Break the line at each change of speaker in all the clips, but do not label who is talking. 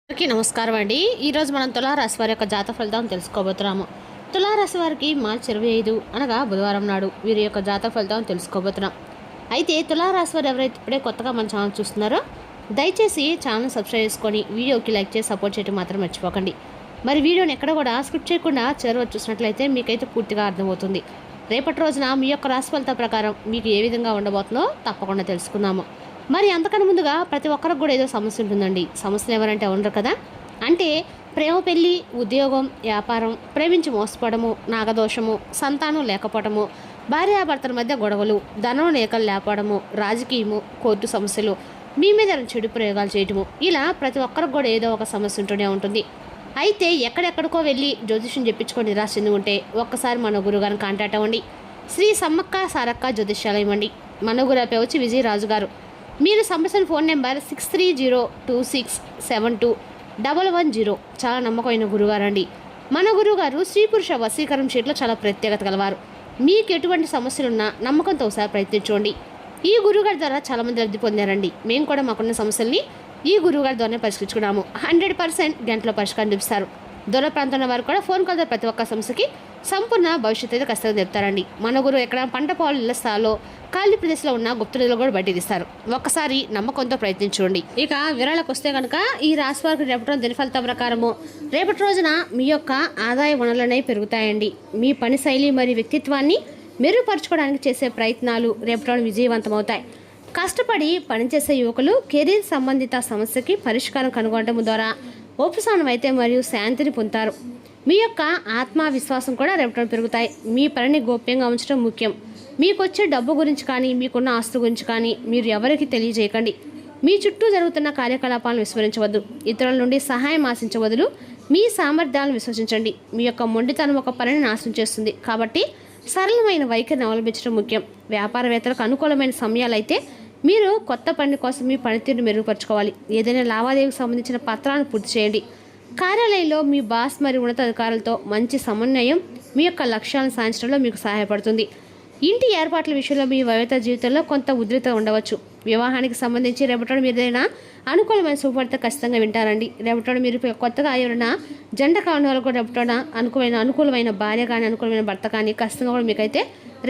అందరికీ నమస్కారం అండి. ఈరోజు మనం తులారాశి వారి యొక్క జాతక ఫలితాలను తెలుసుకోబోతున్నాము. తులారాశి వారికి మార్చి 25 అనగా బుధవారం నాడు వీరి యొక్క జాతక ఫలితాలను తెలుసుకోబోతున్నాం. అయితే తులారాశి వారు ఎవరైతే ఇప్పుడే కొత్తగా మన ఛానల్ చూస్తున్నారో దయచేసి ఛానల్ సబ్స్క్రైబ్ చేసుకొని వీడియోకి లైక్ చేసి సపోర్ట్ చేయడం మాత్రం మర్చిపోకండి. మరి వీడియోని ఎక్కడ కూడా స్కిప్ చేయకుండా చివరి చూసినట్లయితే మీకైతే పూర్తిగా అర్థమవుతుంది. రేపటి రోజున మీ యొక్క రాశి ఫలితాల ప్రకారం మీకు ఏ విధంగా ఉండబోతుందో తప్పకుండా తెలుసుకుందాము. మరి అంతకన్నా ముందుగా ప్రతి ఒక్కరికి కూడా ఏదో సమస్య ఉంటుందండి. సమస్యలు ఎవరంటే ఉండరు కదా. అంటే ప్రేమ, పెళ్ళి, ఉద్యోగం, వ్యాపారం, ప్రేమించి మోసపోవడము, నాగదోషము, సంతానం లేకపోవడము, భార్యాభర్తల మధ్య గొడవలు, ధనం లేఖలు లేకపోవడము, రాజకీయము, కోర్టు సమస్యలు, మీ మీద చెడు ప్రయోగాలు చేయటము, ఇలా ప్రతి ఒక్కరికి కూడా ఏదో ఒక సమస్య ఉంటూనే ఉంటుంది. అయితే ఎక్కడెక్కడికో వెళ్ళి జ్యోతిష్యం చెప్పించుకొని నిరాశ చెంది ఉంటే ఒక్కసారి మన గురుగారిని కాంటాక్ట్ అవ్వండి. శ్రీ సమ్మక్క సారక్క జ్యోతిష్యాలయం అండి. మన గురు వచ్చి విజయరాజు గారు. మీరు సంబంధించిన ఫోన్ నెంబర్ 630226721110. చాలా నమ్మకమైన గురుగారండి. మన గురుగారు స్త్రీ పురుష వశీకరణ షీట్లో చాలా ప్రత్యేకత గలవారు. మీకు ఎటువంటి సమస్యలున్నా నమ్మకంతో ఒకసారి ప్రయత్నించండి. ఈ గురుగారి ద్వారా చాలామంది లబ్ధి పొందారండి. మేము కూడా మాకున్న సమస్యల్ని ఈ గురువుగారి ద్వారానే పరిష్కరించుకున్నాము. 100% గంటలో పరిష్కారం చూపిస్తారు. దూర ప్రాంతంలో వారు కూడా ఫోన్ కాల్ ద్వారా ప్రతి ఒక్క సమస్యకి సంపూర్ణ భవిష్యత్తు అయితే ఖచ్చితంగా చెప్తారండి. మన గురువు ఎక్కడ పంట పొలాలు ఇళ్ల స్థాయిలో ఖాళీ ప్రదేశంలో ఉన్న గుప్తులు కూడా బయట తీస్తారు. ఒక్కసారి నమ్మకంతో ప్రయత్నించండి. ఇక వివరాలకు వస్తే కనుక ఈ రాశి వారికి రేపటి దిన ఫలితం ప్రకారము రేపటి రోజున మీ యొక్క ఆదాయ వనరులనే పెరుగుతాయండి. మీ పని శైలి మరియు వ్యక్తిత్వాన్ని మెరుగుపరచుకోవడానికి చేసే ప్రయత్నాలు రేపటి రోజు విజయవంతమవుతాయి. కష్టపడి పనిచేసే యువకులు కెరీర్ సంబంధిత సమస్యకి పరిష్కారం కనుగొనడం ద్వారా ఉపశమనం అయితే మరియు శాంతిని పొందుతారు. మీ యొక్క ఆత్మవిశ్వాసం కూడా రేపటి పెరుగుతాయి. మీ పనిని గోప్యంగా ఉంచడం ముఖ్యం. మీకు వచ్చే డబ్బు గురించి కానీ మీకున్న ఆస్తు గురించి కానీ మీరు ఎవరికి తెలియజేయకండి. మీ చుట్టూ జరుగుతున్న కార్యకలాపాలను విస్మరించవద్దు. ఇతరుల నుండి సహాయం ఆశించవద్దు. మీ సామర్థ్యాలను విశ్వసించండి. మీ యొక్క మొండితనం ఒక పనిని నాశనం చేస్తుంది. కాబట్టి సరళమైన వైఖరిని అవలంబించడం ముఖ్యం. వ్యాపారవేత్తలకు అనుకూలమైన సమయాలైతే మీరు కొత్త పని కోసం మీ పనితీరును మెరుగుపరచుకోవాలి. ఏదైనా లావాదేవీకి సంబంధించిన పత్రాలను పూర్తి చేయండి. కార్యాలయంలో మీ బాస్ మరియు ఉన్నతాధికారులతో మంచి సమన్వయం మీ యొక్క లక్ష్యాలను సాధించడంలో మీకు సహాయపడుతుంది. ఇంటి ఏర్పాట్ల విషయంలో మీ వైవాహిక జీవితంలో కొంత ఉద్రిక్తత ఉండవచ్చు. వివాహానికి సంబంధించి రేపటి మీరు ఏదైనా అనుకూలమైన శుభవార్త ఖచ్చితంగా వింటారండి. రేపటి మీరు కొత్తగా ఎవరైనా జంట కావడం వల్ల కూడా రేపటి అనుకూలమైన భార్య కానీ అనుకూలమైన భర్త కానీ ఖచ్చితంగా కూడా మీకైతే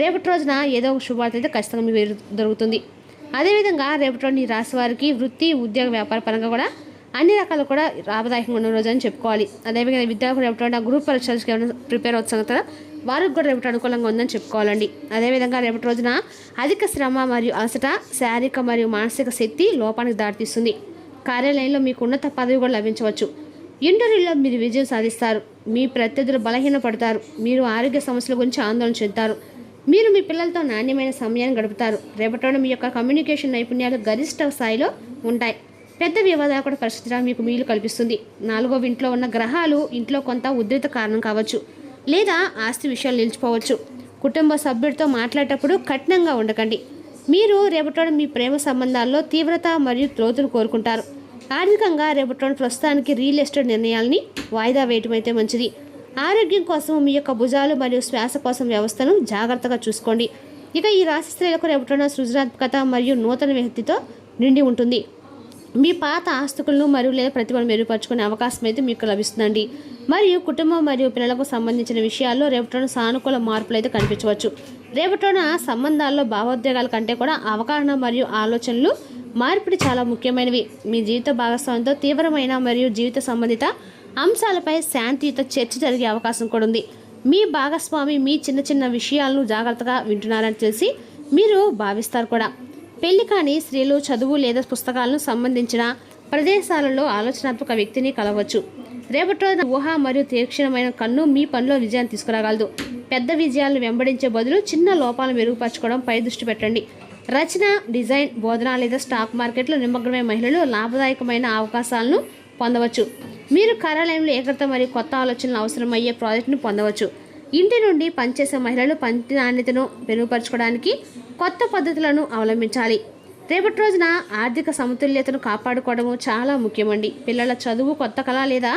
రేపటి రోజున ఏదో ఒక శుభవార్త అయితే ఖచ్చితంగా మీకు దొరుకుతుంది. అదేవిధంగా రేపటి రోజు ఈ రాశి వారికి వృత్తి, ఉద్యోగ, వ్యాపార పరంగా కూడా అన్ని రకాలు కూడా లాభదాయకంగా ఉన్న రోజు అని చెప్పుకోవాలి. అదేవిధంగా విద్యార్థులు రేపటి గ్రూప్ పరీక్షలకి ఏమైనా ప్రిపేర్ అవుతున్నారు కదా, వారికి కూడా రేపటి అనుకూలంగా ఉందని చెప్పుకోవాలండి. అదేవిధంగా రేపటి రోజున అధిక శ్రమ మరియు అలసట శారీరక మరియు మానసిక శక్తి లోపానికి దారితీస్తుంది. కార్యాలయంలో మీకు ఉన్నత పదవి కూడా లభించవచ్చు. ఇంటర్వ్యూలో మీరు విజయం సాధిస్తారు. మీ ప్రత్యర్థులు బలహీనపడతారు. మీరు ఆరోగ్య సమస్యల గురించి ఆందోళన చెందుతారు. మీరు మీ పిల్లలతో నాణ్యమైన సమయాన్ని గడుపుతారు. రేపటి మీ యొక్క కమ్యూనికేషన్ నైపుణ్యాలు గరిష్ట స్థాయిలో ఉంటాయి. పెద్ద వివాదాలు కూడా పరిస్థితిగా మీకు మీలు కల్పిస్తుంది. 4వ ఇంట్లో ఉన్న గ్రహాలు ఇంట్లో కొంత ఉద్రిక్త కారణం కావచ్చు, లేదా ఆస్తి విషయాలు నిలిచిపోవచ్చు. కుటుంబ సభ్యుడితో మాట్లాడేటప్పుడు కఠినంగా ఉండకండి. మీరు రేపటి మీ ప్రేమ సంబంధాల్లో తీవ్రత మరియు లోతును కోరుకుంటారు. ఆర్థికంగా రేపటి ప్రస్తుతానికి రియల్ ఎస్టేట్ నిర్ణయాలని వాయిదా వేయటం అయితే మంచిది. ఆరోగ్యం కోసం మీ యొక్క భుజాలు మరియు శ్వాస కోసం వ్యవస్థను జాగ్రత్తగా చూసుకోండి. ఇక ఈ రాశి స్త్రీలకు రేపటి సృజనాత్మకత మరియు నూతన వ్యక్తితో నిండి ఉంటుంది. మీ పాత ఆస్తులను మరియు లేదా ప్రతిభను మెరుగుపరుచుకునే అవకాశం అయితే మీకు లభిస్తుందండి. మరియు కుటుంబం మరియు పిల్లలకు సంబంధించిన విషయాల్లో రేపటి సానుకూల మార్పులు అయితే కనిపించవచ్చు. రేపటి సంబంధాల్లో భావోద్వేగాల కంటే కూడా అవగాహన మరియు ఆలోచనలు మార్పిడి చాలా ముఖ్యమైనవి. మీ జీవిత భాగస్వామితో తీవ్రమైన మరియు జీవిత సంబంధిత అంశాలపై శాంతియుత చర్చ జరిగే అవకాశం కూడా ఉంది. మీ భాగస్వామి మీ చిన్న చిన్న విషయాలను జాగ్రత్తగా వింటున్నారని తెలిసి మీరు భావిస్తారు కూడా. పెళ్లి కాని స్త్రీలు చదువు లేదా పుస్తకాలను సంబంధించిన ప్రదేశాలలో ఆలోచనాత్మక వ్యక్తిని కలవచ్చు. రేపటి రోజున ఊహ మరియు తీక్షణమైన కన్ను మీ పనిలో విజయాన్ని తీసుకురాగలదు. పెద్ద విజయాలను వెంబడించే బదులు చిన్న లోపాలను మెరుగుపరచుకోవడం పై దృష్టి పెట్టండి. రచన, డిజైన్, బోధన లేదా స్టాక్ మార్కెట్లో నిమగ్నమైన మహిళలు లాభదాయకమైన అవకాశాలను పొందవచ్చు. మీరు కార్యాలయంలో ఏకత మరియు కొత్త ఆలోచనలు అవసరమయ్యే ప్రాజెక్టును పొందవచ్చు. ఇంటి నుండి పనిచేసే మహిళలు పని నాణ్యతను మెరుగుపరచుకోవడానికి కొత్త పద్ధతులను అవలంబించాలి. రేపటి రోజున ఆర్థిక సమతుల్యతను కాపాడుకోవడము చాలా ముఖ్యమండి. పిల్లల చదువు, కొత్త కళ లేదా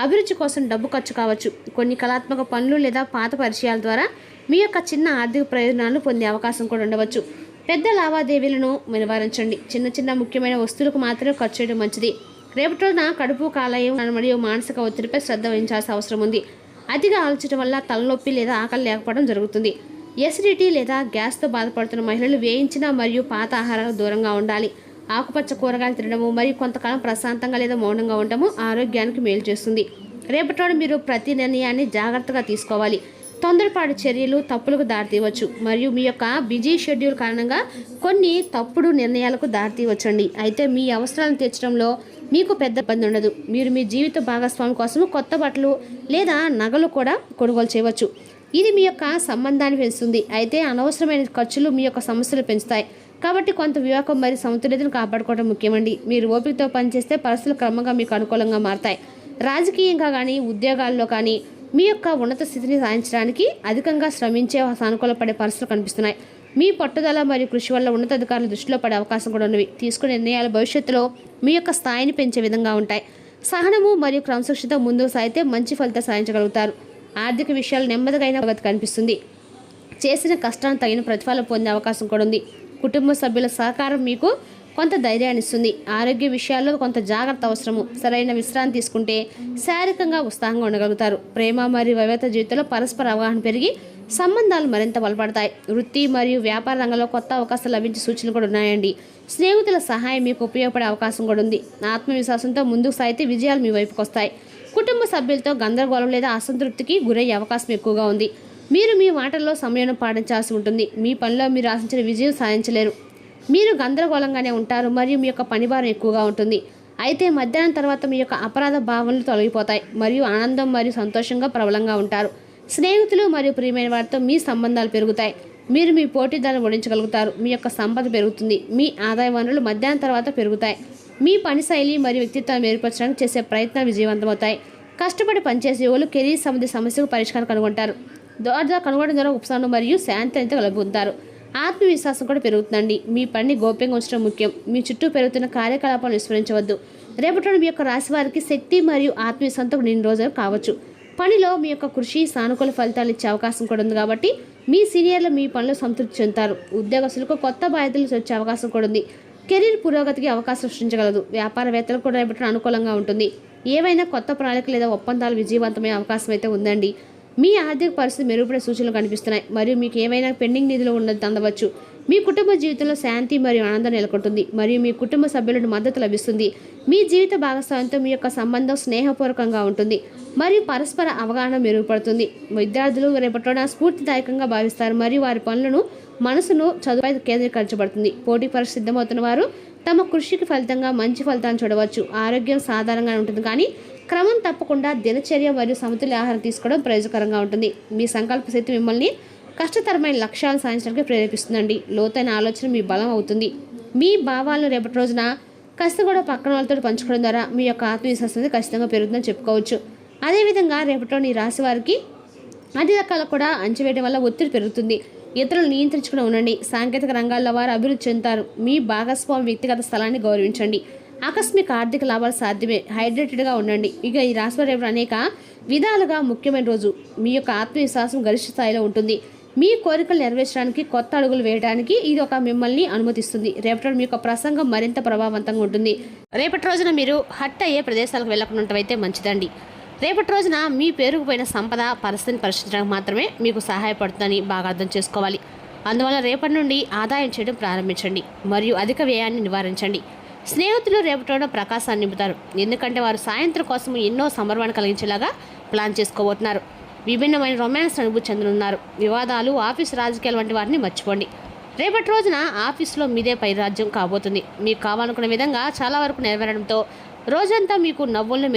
అభిరుచి కోసం డబ్బు ఖర్చు కావచ్చు. కొన్ని కళాత్మక పనులు లేదా పాత పరిచయాల ద్వారా మీ యొక్క చిన్న ఆర్థిక ప్రయోజనాలను పొందే అవకాశం కూడా ఉండవచ్చు. పెద్ద లావాదేవీలను నివారించండి. చిన్న చిన్న ముఖ్యమైన వస్తువులకు మాత్రమే ఖర్చు చేయడం మంచిది. రేపటి రోజున కడుపు కాలేయం మరియు మానసిక ఒత్తిడిపై శ్రద్ధ వహించాల్సిన అవసరం ఉంది. అతిగా ఆలోచించడం వల్ల తలనొప్పి లేదా ఆకలి లేకపోవడం జరుగుతుంది. ఎసిడిటీ లేదా గ్యాస్తో బాధపడుతున్న మహిళలు వేయించిన మరియు పాత ఆహారాలకు దూరంగా ఉండాలి. ఆకుపచ్చ కూరగాయలు తినడము మరియు కొంతకాలం ప్రశాంతంగా లేదా మౌనంగా ఉండటము ఆరోగ్యానికి మేలు చేస్తుంది. రేపటి రోజు మీరు ప్రతి నిర్ణయాన్ని జాగ్రత్తగా తీసుకోవాలి. తొందరపాటు చర్యలు తప్పులకు దారితీయవచ్చు మరియు మీ యొక్క బిజీ షెడ్యూల్ కారణంగా కొన్ని తప్పుడు నిర్ణయాలకు దారితీయవచ్చండి. అయితే మీ అవసరాలను తీర్చడంలో మీకు పెద్ద ఇబ్బంది ఉండదు. మీరు మీ జీవిత భాగస్వామి కోసం కొత్త బట్టలు లేదా నగలు కూడా కొనుగోలు చేయవచ్చు. ఇది మీ యొక్క సంబంధాన్ని పెంచుతుంది. అయితే అనవసరమైన ఖర్చులు మీ యొక్క సమస్యలు పెంచుతాయి. కాబట్టి కొంత వివేకం మరియు సమతుల్యతను కాపాడుకోవడం ముఖ్యమండి. మీరు ఓపికతో పనిచేస్తే పరిస్థితులు క్రమంగా మీకు అనుకూలంగా మారతాయి. రాజకీయంగా కానీ ఉద్యోగాల్లో కానీ మీ యొక్క ఉన్నత స్థితిని సాధించడానికి అధికంగా శ్రమించే సానుకూల పడే పరిస్థితులు కనిపిస్తున్నాయి. మీ పట్టుదల మరియు కృషి వల్ల ఉన్నతాధికారులు దృష్టిలో పడే అవకాశం కూడా ఉన్నవి. తీసుకునే నిర్ణయాలు భవిష్యత్తులో మీ యొక్క స్థాయిని పెంచే విధంగా ఉంటాయి. సహనము మరియు క్రమశిక్షణతో ముందుకు సాగితే మంచి ఫలితం సాధించగలుగుతారు. ఆర్థిక విషయాలు నెమ్మదిగా ప్రగతి కనిపిస్తుంది. చేసిన కష్టాన్ని తగిన ప్రతిఫలం పొందే అవకాశం కూడా ఉంది. కుటుంబ సభ్యుల సహకారం మీకు కొంత ధైర్యాన్ని ఇస్తుంది. ఆరోగ్య విషయాల్లో కొంత జాగ్రత్త అవసరము. సరైన విశ్రాంతి తీసుకుంటే శారీరకంగా ఉత్సాహంగా ఉండగలుగుతారు. ప్రేమ మరియు వైవాహిక జీవితంలో పరస్పర అవగాహన పెరిగి సంబంధాలు మరింత బలపడతాయి. వృత్తి మరియు వ్యాపార రంగంలో కొత్త అవకాశాలు లభించే సూచనలు కూడా ఉన్నాయండి. స్నేహితుల సహాయం మీకు ఉపయోగపడే అవకాశం కూడా ఉంది. ఆత్మవిశ్వాసంతో ముందుకు సాగితే విజయాలు మీ వైపుకు వస్తాయి. కుటుంబ సభ్యులతో గందరగోళం లేదా అసంతృప్తికి గురయ్యే అవకాశం ఎక్కువగా ఉంది. మీరు మీ మాటల్లో సమయం పాటించాల్సి ఉంటుంది. మీ పనిలో మీరు ఆశించిన విజయం సాధించలేరు. మీరు గందరగోళంగానే ఉంటారు మరియు మీ యొక్క పనిభారం ఎక్కువగా ఉంటుంది. అయితే మధ్యాహ్నం తర్వాత మీ యొక్క అపరాధ భావనలు తొలగిపోతాయి మరియు ఆనందం మరియు సంతోషంగా ప్రబలంగా ఉంటారు. స్నేహితులు మరియు ప్రియమైన వారితో మీ సంబంధాలు పెరుగుతాయి. మీరు మీ పోటీదారులను ఓడించగలుగుతారు. మీ యొక్క సంపద పెరుగుతుంది. మీ ఆదాయ వనరులు మధ్యాహ్నం తర్వాత పెరుగుతాయి. మీ పని శైలి మరియు వ్యక్తిత్వాన్ని మెరుగుపరచడానికి చేసే ప్రయత్నాలు విజయవంతమవుతాయి. కష్టపడి పనిచేసే వాళ్ళు కెరీర్ సంబంధిత సమస్యకు పరిష్కారం కనుగొంటారు. కనుగొనడం ద్వారా ఉపశమనం మరియు శాంతి అయితే కలుగుతారు. ఆత్మవిశ్వాసం కూడా పెరుగుతుందండి. మీ పనిని గోప్యంగా ఉంచడం ముఖ్యం. మీ చుట్టూ పెరుగుతున్న కార్యకలాపాలను విస్మరించవద్దు. రేపటి మీ యొక్క రాశి వారికి శక్తి మరియు ఆత్మవిశ్వాసంతో నిండిన రోజులు కావచ్చు. పనిలో మీ యొక్క కృషి సానుకూల ఫలితాలు ఇచ్చే అవకాశం కూడా ఉంది. కాబట్టి మీ సీనియర్లు మీ పనులు సంతృప్తి చెందుతారు. ఉద్యోగస్తులకు కొత్త బాధ్యతలు వచ్చే అవకాశం కూడా ఉంది. కెరీర్ పురోగతికి అవకాశం సృష్టించగలదు. వ్యాపారవేత్తలకు కూడా రేపటి అనుకూలంగా ఉంటుంది. ఏవైనా కొత్త ప్రణాళిక లేదా ఒప్పందాలు విజయవంతమయ్యే అవకాశం అయితే ఉందండి. మీ ఆర్థిక పరిస్థితి మెరుగుపడే సూచనలు కనిపిస్తున్నాయి మరియు మీకు ఏమైనా పెండింగ్ నిధులు ఉన్నది అందవచ్చు. మీ కుటుంబ జీవితంలో శాంతి మరియు ఆనందం నెలకొంటుంది మరియు మీ కుటుంబ సభ్యుల మద్దతు లభిస్తుంది. మీ జీవిత భాగస్వామ్యంతో మీ యొక్క సంబంధం స్నేహపూర్వకంగా ఉంటుంది మరియు పరస్పర అవగాహన మెరుగుపడుతుంది. విద్యార్థులు రేపటిన స్ఫూర్తిదాయకంగా భావిస్తారు మరియు వారి పనులను మనసును చదువుపై కేంద్రీకరించబడుతుంది. పోటీ పరీక్ష సిద్ధమవుతున్న వారు తమ కృషికి ఫలితంగా మంచి ఫలితాన్ని చూడవచ్చు. ఆరోగ్యం సాధారణంగా ఉంటుంది కానీ క్రమం తప్పకుండా దినచర్య మరియు సమతుల్య ఆహారం తీసుకోవడం ప్రయోజనకరంగా ఉంటుంది. మీ సంకల్ప శక్తి మిమ్మల్ని కష్టతరమైన లక్ష్యాలను సాధించడానికి ప్రేరేపిస్తుందండి. లోతైన ఆలోచన మీ బలం అవుతుంది. మీ భావాలను రేపటి రోజున కాస్త కూడా పక్కన వాళ్ళతో పంచుకోవడం ద్వారా మీ యొక్క ఆత్మవిశ్వాసం ఖచ్చితంగా పెరుగుతుందని చెప్పుకోవచ్చు. అదేవిధంగా రేపటిలో ఈ రాశి వారికి అన్ని రకాల కూడా అంచవేయడం వల్ల ఒత్తిడి పెరుగుతుంది. ఇతరులు నియంత్రించుకుని ఉండండి. సాంకేతిక రంగాల్లో వారు అభివృద్ధి చెందుతారు. మీ భాగస్వామి వ్యక్తిగత స్థలాన్ని గౌరవించండి. ఆకస్మిక ఆర్థిక లాభాలు సాధ్యమే. హైడ్రేటెడ్గా ఉండండి. ఇక ఈ రాశి వారు అనేక విధాలుగా ముఖ్యమైన రోజు. మీ యొక్క ఆత్మవిశ్వాసం గరిష్ట స్థాయిలో ఉంటుంది. మీ కోరికలు నెరవేర్చడానికి కొత్త అడుగులు వేయడానికి ఇది ఒక మిమ్మల్ని అనుమతిస్తుంది. రేపటి మీ యొక్క ప్రసంగం మరింత ప్రభావవంతంగా ఉంటుంది. రేపటి రోజున మీరు హట్ అయ్యే ప్రదేశాలకు వెళ్ళకుండా మంచిదండి. రేపటి రోజున మీ పేరుకుపోయిన సంపద పరిస్థితిని పరిశీలించడానికి మాత్రమే మీకు సహాయపడుతుందని బాగా అర్థం చేసుకోవాలి. అందువల్ల రేపటి నుండి ఆదాయం చేయడం ప్రారంభించండి మరియు అధిక వ్యయాన్ని నివారించండి. స్నేహితులు రేపటి రోజున ప్రకాశాన్ని నింపుతారు. ఎందుకంటే వారు సాయంత్రం కోసం ఎన్నో సమర్పణ కలిగించేలాగా ప్లాన్ చేసుకోబోతున్నారు. విభిన్నమైన రొమాన్స్ అనుభూతి చెందనున్నారు. వివాదాలు, ఆఫీసు రాజకీయాలు వంటి వాటిని మర్చిపోండి. రేపటి రోజున ఆఫీసులో మీదే పైరాజ్యం కాబోతుంది. మీకు కావాలనుకున్న విధంగా చాలా వరకు నెరవేరడంతో రోజంతా మీకు నవ్వులను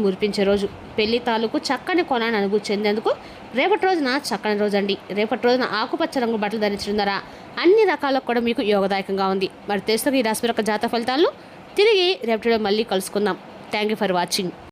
మురిపించే రోజు. పెళ్లి తాలూకు చక్కని కొనాన్ని అనుభూతి చెందేందుకు రేపటి రోజున చక్కని రోజు అండి. రేపటి రోజున ఆకుపచ్చ రంగు బట్టలు ధరించడం ద్వారా అన్ని రకాలకు కూడా మీకు యోగదాయకంగా ఉంది. మరి తెలుసు ఈ రాశి యొక్క జాతక ఫలితాలను తిరిగి రేపటిలో మళ్ళీ కలుసుకుందాం. Thank you for watching.